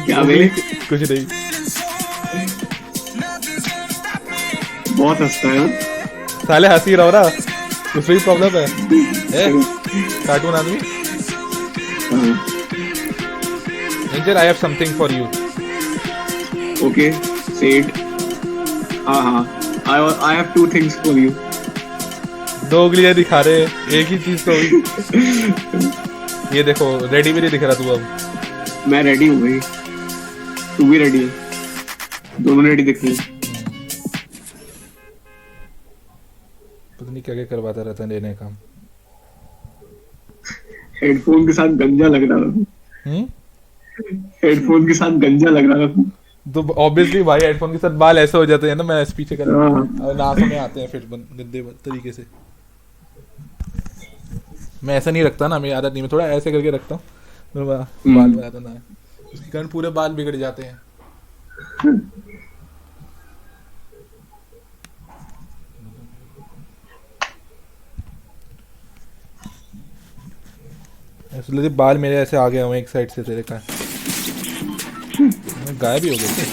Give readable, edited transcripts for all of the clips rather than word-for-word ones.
क्या भाई? कुछ नहीं। बहुत हंसता है ना? साले हंसी रहो ना, उसमें भी प्रॉब्लम है। ए, कार्टून आदमी। Angel, I have something for you. Okay, से इट। हाँ हाँ, I have two things for you. दो उंगलियां दिखा रहे, एक ही चीज तो हुई। ये देखो, रेडी भी नहीं दिख रहा तू अब। मैं रेडी हूँ भाई, तू भी रेडी है, दोनों रेडी दिख रहे हैं। पता नहीं क्या क्या करवाता रहता है लेने काम। हेडफोन के साथ गंजा लग रहा था। हम्म। हेडफोन के साथ गंजा लग रहा था। तो ऑब्वियसली भाई हेडफोन के साथ बाल ऐसे हो जाते हैं ना, मैं ऐसे पीछे कर हाँ। और नाकों में आते हैं फिर गंदे तरीके से। मैं ऐसा नहीं रखता ना, मेरी आदत नहीं, मैं थोड़ा ऐसे करके रखता हूँ तो बाल में आता ना है। उसके कारण पूरे बाल बिगड़ जाते हैं। ऐसे लगे बाल मेरे ऐसे आ गए हुए एक साइड से तेरे का, गायब ही हो गए थे।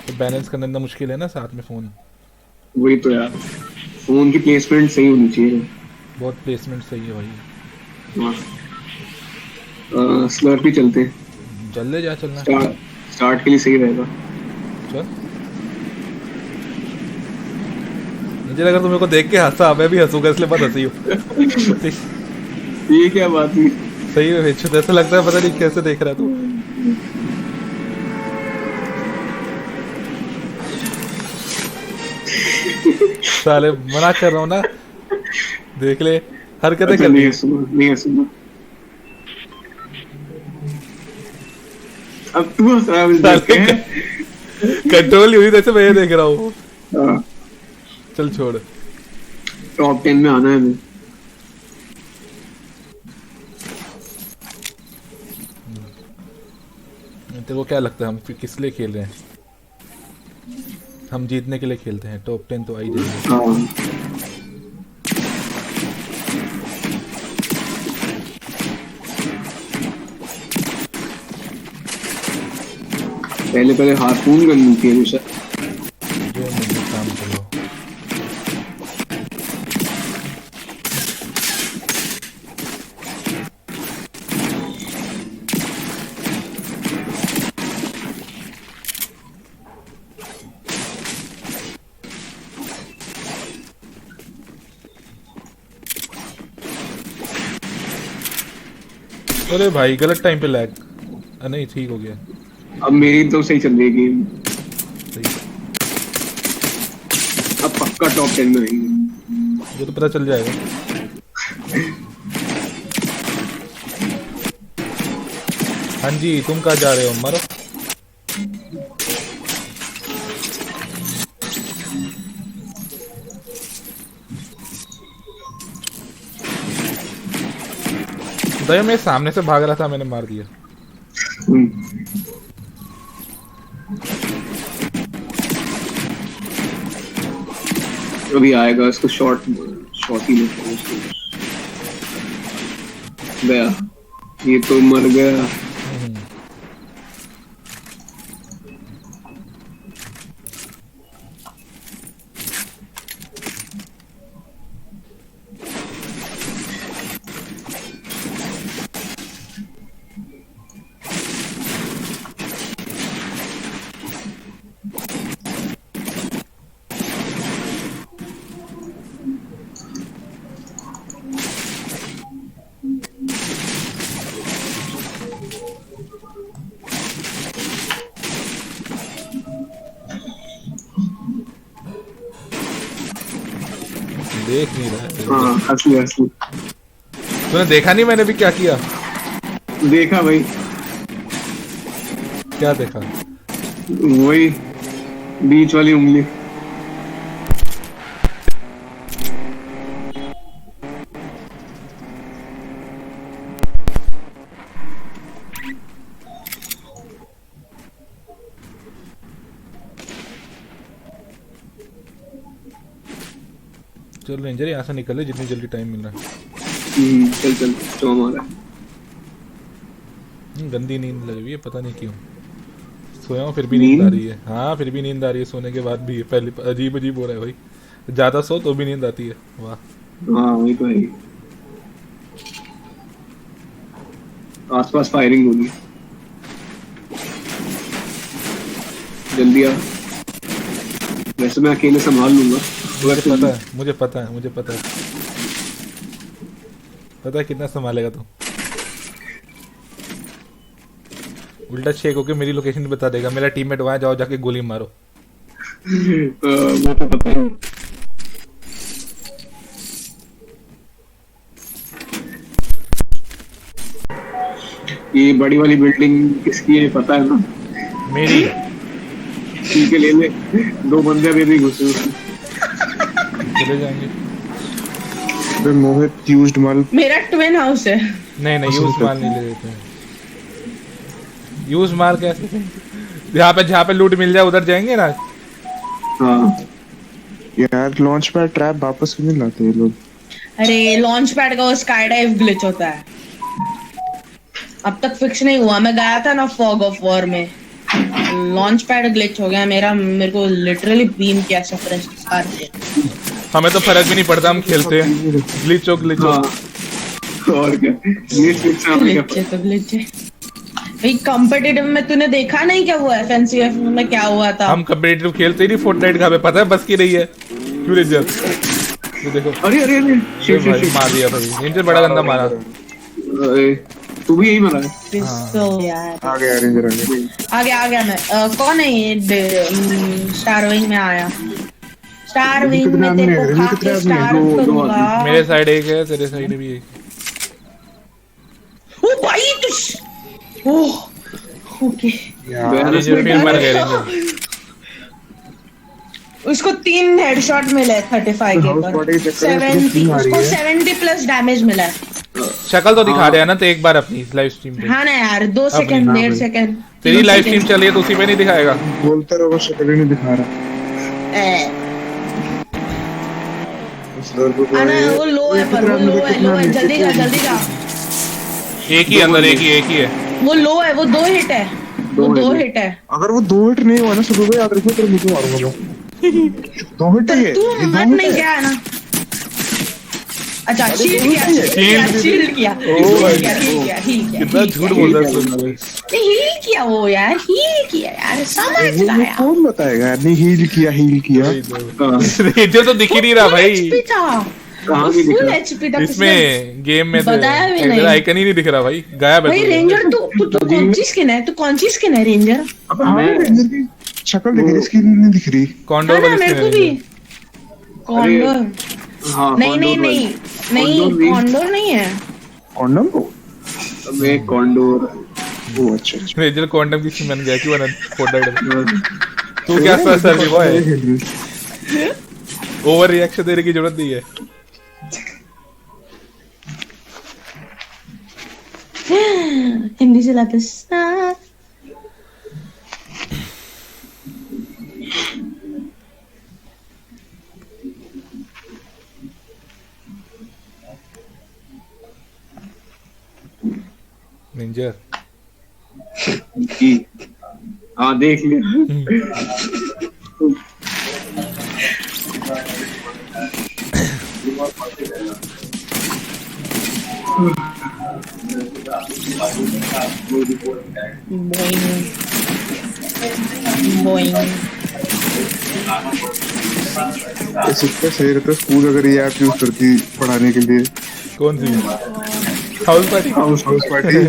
तो बैलेंस करना इतना मुश्किल है ना साथ में फ़ोन। वही तो यार, फोन की प्लेसमेंट सही होनी चाहिए। बहुत प्लेसमेंट सही है भाई। हाँ। स्लर्पी चलते हैं। जल्दी जा, चलना। स्टार्ट स्टार्ट के लिए सही रहेगा। चल। मुझे लगा तुम मेरे को देख के हंसा, मैं भी हंसूंगा इसलिए मत हंसी हो। ये क्या बात हुई? सही में भेज, ऐसा लगता है पता नहीं कैसे देख रहा है तू। साले मना कर रहा हूँ ना, देख ले हरकतें अच्छा, कर नहीं रही है है। सुना, नहीं है सुना। अब तू हंस रहा है मुझे देख साले के। कंट्रोल ही हुई, जैसे मैं ये देख रहा हूँ। हाँ, चल छोड़। टॉप 10 में आना है हमें। तेरे को क्या लगता है हम फिर किस लिए खेल रहे हैं? हम जीतने के लिए खेलते हैं, टॉप 10 तो आ ही जाएंगे। हाँ, पहले पहले हारपून करनी थी हमेशा। जो मुझे काम करो। अरे भाई गलत टाइम पे लैग। नहीं ठीक हो गया। अब मेरी तो सही चल रही है गेम। सही। अब पक्का टॉप 10 में आएंगे। वो तो पता चल जाएगा। हाँ जी, तुम कहाँ जा रहे हो मरो। दया मैं सामने से भाग रहा था, मैंने मार दिया। अभी आएगा, इसको शॉर्ट शॉर्ट ही लेते हैं उसको। गया, ये तो मर गया। देख नहीं रहा है। हाँ, असली असली तूने देखा नहीं मैंने भी क्या किया? देखा भाई, क्या देखा? वही बीच वाली उंगली। चल रेंजर यहाँ से निकले जितनी जल्दी टाइम मिल रहा है। चल चल तो हमारा गंदी नींद लग रही है, पता नहीं क्यों। सोया हूँ फिर भी नींद आ रही है। हाँ फिर भी नींद आ रही है, सोने के बाद भी। पहले अजीब अजीब हो रहा है भाई, ज्यादा सो तो भी नींद आती है। वाह। हाँ वही तो है। आसपास फायरिंग होगी, जल्दी आ। वैसे मैं अकेले संभाल लूंगा। मुझे पता है, मुझे पता है, मुझे पता है। पता है कितना संभालेगा तू। उल्टा शेक होके मेरी लोकेशन बता देगा, मेरा टीममेट वहां, जाओ जाके गोली मारो। मैं तो पता है। ये बड़ी वाली बिल्डिंग किसकी है पता है ना? मेरी। ठीक है ले ले, 2 बंदे अभी भी घुसे उसमें। चले जाएंगे। अबे मोहित यूज्ड माल। मेरा ट्विन हाउस है। नहीं नहीं, यूज माल नहीं ले देते हैं। यूज माल कैसे? जहाँ पे लूट मिल जाए उधर जाएंगे ना। हाँ यार लॉन्च पैड ट्रैप वापस क्यों नहीं लाते ये लोग? अरे लॉन्च पैड का वो स्काई डाइव ग्लिच होता है, अब तक फिक्स नहीं हुआ। मैं गया था ना फॉग ऑफ वॉर में, लॉन्च पैड ग्लिच हो गया मेरा, मेरे को लिटरली बीम किया सफरेंस स्कार से। हमें तो फर्क भी नहीं पड़ता, हम खेलते हैं। ग्लिच हो ग्लिच हो। हाँ और क्या, ये फिक्स है ग्लिच है तो ग्लिच है भाई। कॉम्पिटिटिव में तूने देखा नहीं क्या हुआ FNCF में क्या हुआ था? हम कम्पिटिटिव खेलते ही नहीं। फोर्टनाइट का हमें पता है बस की रही है क्यों रेंजर। ये देखो। अरे अरे अरे ये भाई मार दिया भाई, रेंजर बड़ा गंदा मारा। अरे, तू भी यही मरा है? पिस्तौल यार। आ गया रेंजर आ गया। आ गया मैं। कौन है ये? स्टार विंग में आया। स्टार विंग में तेरे को खा के स्टार करूंगा। मेरे साइड एक है, तेरे साइड भी एक। ओ भाई ओह ओके। रेंजर फिर मर गए रेंजर। उसको 3 हेडशॉट मिले 35 के पर। 70 उसको 70 प्लस डैमेज मिला है। शक्ल तो दिखा रहे हैं ना तो एक बार अपनी लाइव स्ट्रीम पे। हाँ ना यार, 2 सेकंड, 1.5 सेकंड। तेरी लाइव स्ट्रीम चल रही है तो उसी पे नहीं दिखाएगा। बोलता रहो शक्ल ही नहीं दिखा रहा। आना वो लो है, पर वो लो है। जल्दी जा जल्दी जा। एक ही अंदर, एक ही है। वो लो है, वो 2 हिट है, वो 2 हिट है। अगर वो 2 हिट नहीं हुआ ना सुबह याद रखो तेरे मुझे मारूंगा मैं। 2 हिट है तू मत नहीं गया है ना। अच्छा शील्ड किया, शील्ड किया। कितना झूठ बोल रहा है तुम। हील किया वो यार, हील किया यार, समझ वो लाया। कौन बताएगा यार? नहीं हील किया रेंजर तो दिख ही नहीं रहा भाई HP था, कहाँ भी दिख फुल रहा? HP था। इसमें। गेम में तो बताया भी नहीं। आइकन ही नहीं दिख रहा भाई, गायब है। भाई रेंजर तू कौन सी स्किन है? तू कौन सी स्किन है रेंजर? अब हाँ रेंजर की शक्ल दिख रही, इसकी नहीं दिख रही। कॉन्डोर हाँ ना, वाली मेरे को स्किन भी है। कॉन्डोर। हाँ नहीं नहीं नहीं नहीं, कॉन्डोर नहीं है। कॉन्डम को मैं कॉन्डोर। वो अच्छा रेंजर कॉन्डम की स्किन बन गया क्यों? तू क्या सर भी बॉय, ओवर रिएक्शन देने की जरूरत नहीं है। हिंदी से लाते साथ। रेंजर हाँ देख लिया। बोइंग इसका सही रहता स्कूल अगर ये ऐप यूज करती पढ़ाने के लिए। कौन सी? House party. हाउस पार्टी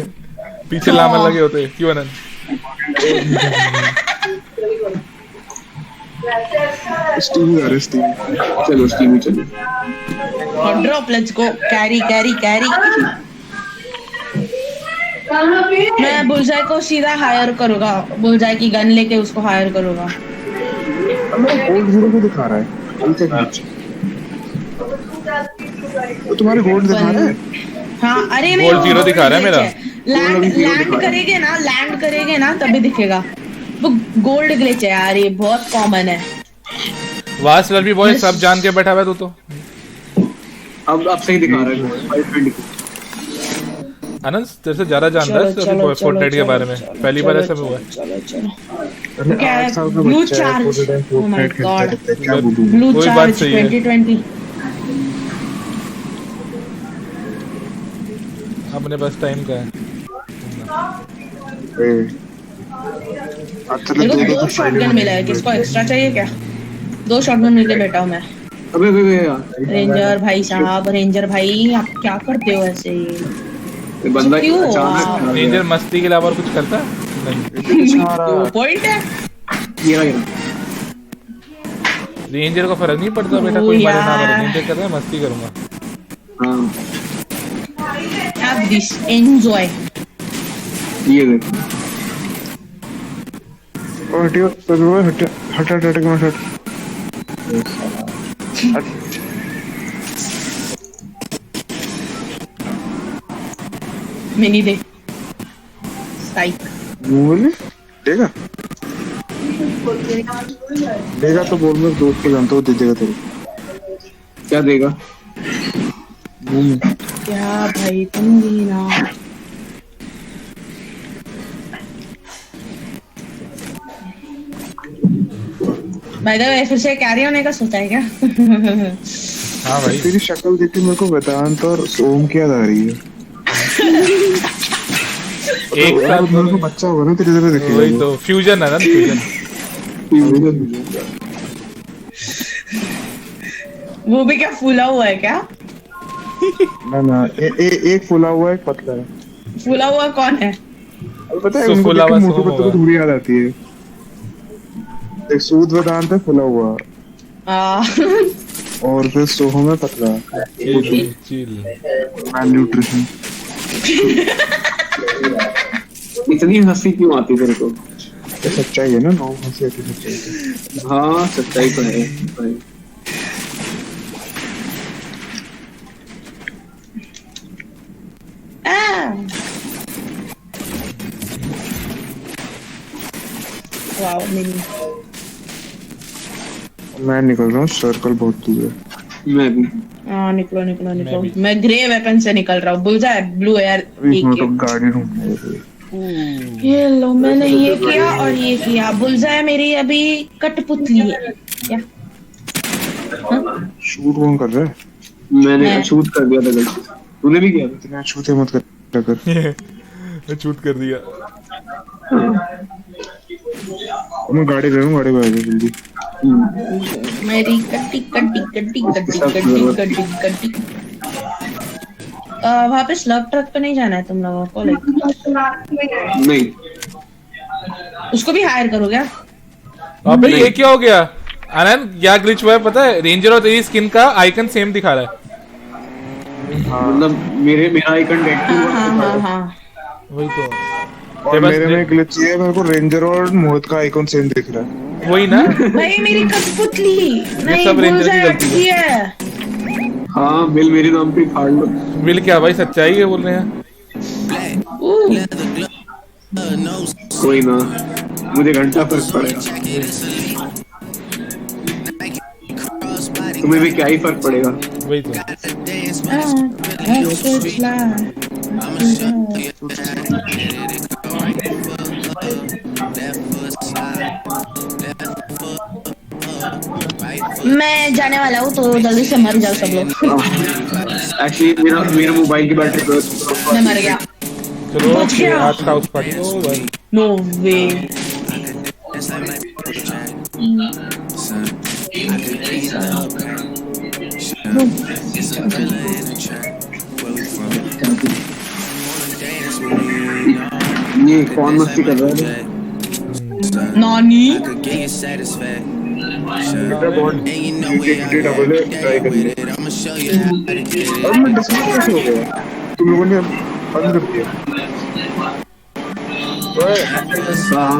पीछे लामन लगे होते क्यों अनंत? स्टीम आ रहा है स्टीम। चलो स्टीम चलो। Drop, let's go. Carry carry carry. मैं बुलजाई को सीधा हायर करूंगा, बुलजाई की गन लेके उसको हायर करूंगा। गोल्ड जीरो को दिखा रहा है तो तुम्हारे गोल्ड दिखा रहा है। हाँ अरे नहीं, गोल्ड जीरो दिखा रहा है मेरा। लैंड करेगे ना तभी दिखेगा। वो गोल्ड ग्लिच है यार, ये बहुत कॉमन है। वास्टर भी बॉय सब जान के बैठा हुआ है तू तो। अब सही दिखा रहा है 520 को। अनंत तेरे से ज्यादा जानता है फोर्टनाइट के बारे में, पहली बार ऐसा भी हुआ है। अरे क्या है? 8 साल का Blue बच्चा है, charge. पूरे टाइम Oh my Fortnite खेलता God. रहता है, क्या बोलूं। ब्लू कोई बात चार्ज सही है। 2020। अपने पास टाइम का है। ए, अच्छा मेरे को तो दो शॉटगन मिला है, किसको एक्स्ट्रा चाहिए क्या? 2 शॉटगन मिलके बैठा हूँ मैं। अबे यार रेंजर भाई साहब, रेंजर भाई आप क्या करते हो ऐसे? ये बंदा क्यों? अचानक आ गया। रेंजर मस्ती के अलावा और कुछ करता है? नहीं। दो पॉइंट है। गिरा रेंजर को फर्क नहीं पड़ता बेटा, ओ कोई मरे ना मरे, यार। रेंजर कर रहा है मस्ती करूंगा। हाँ Have this, enjoy. ये देख ओ हटियो तो हट हट हट हट हट मिनी दे साइक। बोले देगा देगा तो बोल, मैं दोस्त को जानता हूँ, दे देगा तेरे क्या देगा। मुंह में। क्या भाई तुम भी ना। बाय द वे फिर से कैरी होने का सोचा है क्या? हाँ भाई तेरी शक्ल देख के मेरे को वेदांत और सोम की याद आ रही है। एक साथ मेरे को बच्चा होगा ना तेरी तरह दिखेगा वही वो। तो फ्यूजन है ना, फ्यूजन। वो भी क्या फूला हुआ है क्या? ना ना एक फुला हुआ एक पतला है। फूला हुआ कौन है? अब पता है सो उनको फुला देख के हुआ मोटू सोम पतलू होगा। को थोड़ी याद आती है। एक सूद वेदांत है फुला हुआ, और फिर सोहम है पतला। चिल। मैल न्यूट्रिशन। इतनी हंसी क्यों आती तेरे को। ये सच्चाई है ना, लोग हंसी आती है सच्चाई। हाँ सच्चाई तो है भाई। Wow mini. मैं निकल रहा हूँ, सर्कल बहुत दूर है। मैं भी हाँ निकलो निकलो मैं निकलो। भी। मैं ग्रे वेपन से निकल रहा हूँ। बुलजा है ब्लू एयर अभी मैं तो AK। गाड़ी ढूंढने गई। ये लो मैंने ये किया और ये किया। बुलजा है मेरी अभी कठपुतली है क्या? शूट कौन कर रहा है? मैंने मैं। शूट कर दिया था गलती से। तूने भी किया था। इतना छूते मत कर। छूट कर दिया। मैं गाड़ी पे हूँ, गाड़ी पे आ जा जल्दी। मेरी कट्टी कट्टी कट्टी कट्टी कट्टी कट्टी कट्टी। वहाँ पे स्लग ट्रक पे नहीं जाना है तुम लोगों को? लाइक नहीं उसको भी हायर करो क्या? अबे ये क्या हो गया आनंद, क्या ग्लिच हुआ है पता है? रेंजर और तेरी स्किन का आइकन सेम दिखा रहा है। मतलब मेरा आइकन डेड हाँ वही तो और बस मेरे में ग्लिच है, मेरे को रेंजर और मोहित का आइकॉन सेम दिख रहा है। वही ना। भाई मेरी कठपुतली नहीं सब रेंजर की बुलजा गलती अटकी है। हाँ बिल मेरे नाम पे फाड़ लो। विल क्या भाई, सच्चाई है बोल रहे हैं। कोई ना, मुझे घंटा फर्क पड़ेगा। तुम्हें भी क्या ही फर्क पड़ेगा। वही तो मैं जाने वाला हूँ तो जल्दी से मर जाओ सब लोग। एक्चुअली मेरा मोबाइल की बैटरी मैं मर गया। चलो बच गया। आज का हाउस पार्टी ओ भाई। नो वे। ये कौन मस्ती कर रहा है। नानी बेटा बहुत GTA डबल है, ट्राई करिए। अब मैं डिस्कनेक्ट कैसे हो गया? तुम लोगों ने बंद कर दिया। ओए, हाँ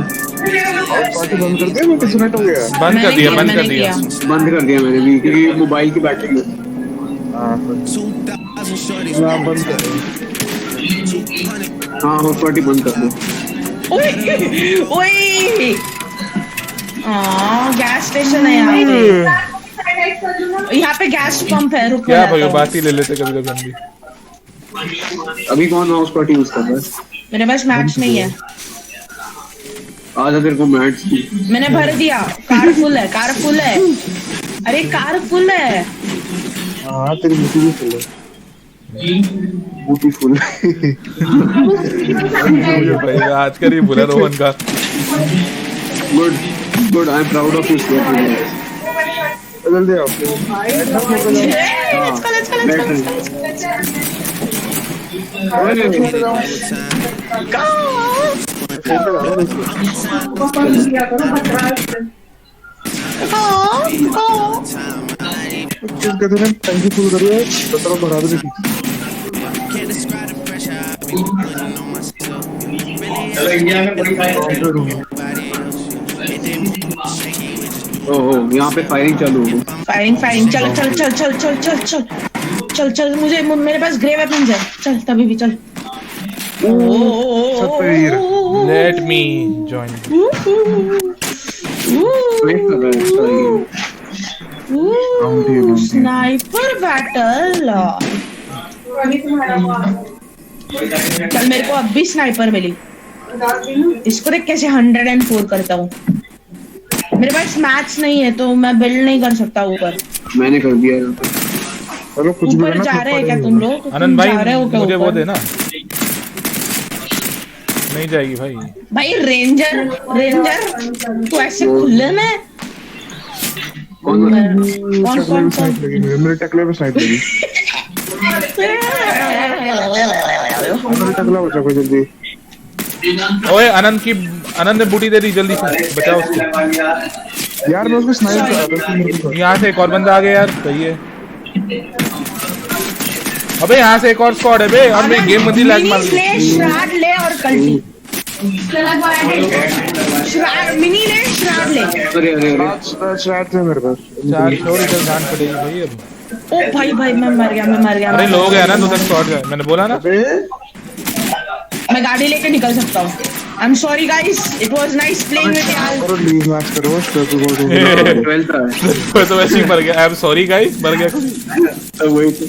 हाउस पार्टी बंद कर दिया, मैं डिस्कनेक्ट हो गया। बंद कर दिया, बंद मैंने कर दिया। किया। बंद कर दिया मैंने भी, क्योंकि मोबाइल की बैटरी हाँ फिर आप बंद कर रहे हाँ हाउस पार्टी बंद कर दो। ओए गैस स्टेशन है यहाँ पे। यहाँ पे गैस पंप है, रुक क्या मैं भाई लाता हूँ। बात ही ले लेते कभी कभी हम भी। अभी कौन माउस पॉट यूज कर रहा है? मेरे पास मैच नहीं है, आजा तेरे को मैच मैंने भर दिया। कार फुल है, कार फुल है। अरे कार फुल है। हाँ तेरी बूटी भी फुल है, बूटी फुल। भाई आज कर ही बोला रोहन का। Good good I am proud of you. जल्दी आओ। कहते हैं टंकी फुल करिए तो तरफ भरा दो। ओहो यहाँ पे फायरिंग चालू हो गई। फायरिंग फायरिंग, चल चल चल चल चल चल चल चल चल, मुझे मेरे पास ग्रे वेपन्स है, चल तभी भी चल। Let me join. वेट कर रहा है सही। Sniper battle. चल मेरे को अब भी स्नाइपर मिली। इसको देख कैसे 104 करता हूँ। मेरे पास मैच नहीं है तो मैं बिल्ड नहीं कर सकता ऊपर। मैंने कर दिया। चलो कुछ भी ऊपर करना, जा रहे हैं क्या तुम लोग? आनंद तुम जा रहे हो भाई क्या मुझे वो ऊपर? देना। नहीं जाएगी भाई। भाई रेंजर रेंजर तू ऐसे खुले में कौन कौन कौन कौन मेरे टकले पे स्नाइप लगी। मेरे टकला बचा कोई जल्दी। ओए आनंद ने बूटी दे दी, जल्दी से बचाओ उसको। यार मैं उसको स्नाइप कर रहा था, मेरे को यहाँ से एक और बंदा आ गया यार, सही है। अबे यहाँ से एक और स्क्वाड है बे, और मैं गेम बंदी लैग मार मिनी ले, श्राड ले और कल्टी। मिनी ले, श्राड ले। अरे अरे अरे शायद थे मेरे पास। चार छोड़ इधर जान पड़ेगी भाई अब। ओ भाई भाई मैं मर गया, मैं मर गया। अरे लोग है ना उधर स्क्वाड है, मैंने बोला ना। अबे मैं गाड़ी लेके निकल सकता हूँ। I am sorry guys, it was nice playing with y'all। करो लीग मैच करो, स्टेप बोल दो। 12th है। तो वैसे ही मर गया। आई एम सॉरी गाइस, मर गया। वही तो